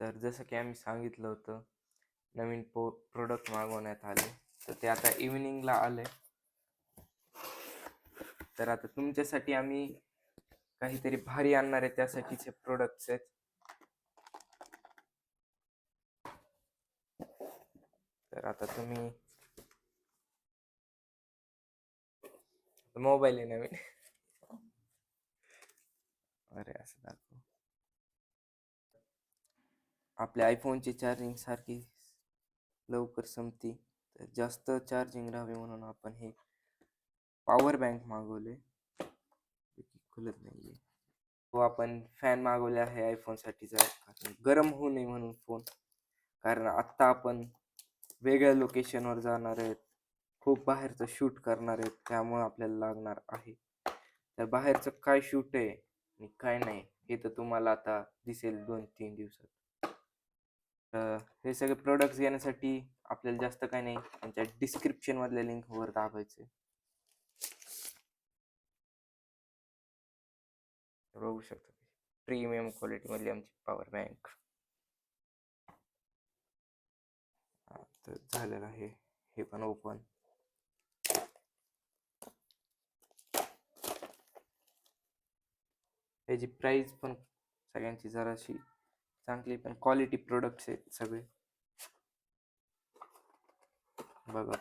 तर जसं की आम्ही सांगितलं होतं, नवीन प्रोडक्ट मागवण्यात आले, तर ते आता इव्हिनिंगला आले. तर आता तुमच्यासाठी आम्ही काहीतरी भारी आणणार आहे, त्यासाठीचे प्रोडक्ट्स आहेत. तर आता तुम्ही मोबाईल आहे नवीन. अरे असं दाखव. आपल्या आयफोनची चार्जिंग सारखी लवकर संपती, तर जास्त चार्जिंग राहावी म्हणून आपण हे पॉवर बँक मागवले. खुलत नाहीये. तो आपण फॅन मागवले आहे आयफोनसाठीचा, गरम होऊ नये म्हणून फोन. कारण आत्ता आपण वेगळ्या लोकेशनवर जाणार आहेत, खूप बाहेरचं शूट करणार आहेत, त्यामुळे आपल्याला लागणार आहे. तर बाहेरचं काय शूट आहे आणि काय नाही हे तर तुम्हाला आता दिसेल 2-3 दिवसात. हे सगळे प्रोडक्ट्स घेण्यासाठी आपल्याला जास्त काय नाही, त्यांच्या डिस्क्रिप्शन मधल्या लिंकवर दाबायचे. बघू शकता प्रीमियम क्वालिटी मधली आमची पॉवर बँक. तर झालेलं आहे हे पण ओपन. याची प्राइस पण सगळ्यांची जराशी चांगली, पण क्वालिटी प्रोडक्ट्स आहेत सगळे. बघा,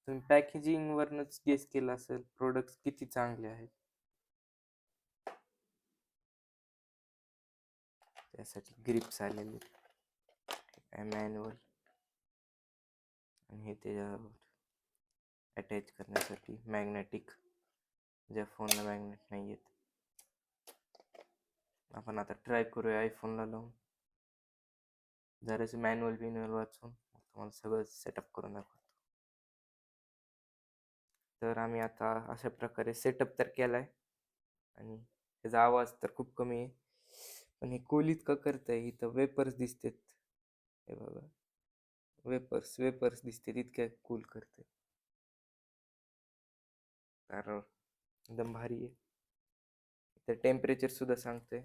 तुम्ही पॅकेजिंग वरनच गेस केलं असेल प्रोडक्ट्स किती चांगले आहेत. त्यासाठी ग्रिप्स आलेले, मॅन्युअल, आणि हे त्याच्यावर अटॅच करण्यासाठी मॅग्नेटिक, ज्या फोनला मॅग्नेट नाही आहेत. आपण आता ट्राय करूया आयफोनला लावून, जरासे मॅन्युअल वाचून तुम्हाला सगळं सेटअप करून दाखवतो. तर आम्ही आता अशा प्रकारे सेटअप तर केलाय, आणि त्याचा आवाज तर खूप कमी आहे, पण हे कूल इतकं करतंय. इथं वेपर्स दिसतात, हे बघा, वेपर्स दिसतात, इतक्या कूल करते. तर एकदम भारी आहे. तर टेम्परेचर सुद्धा सांगते.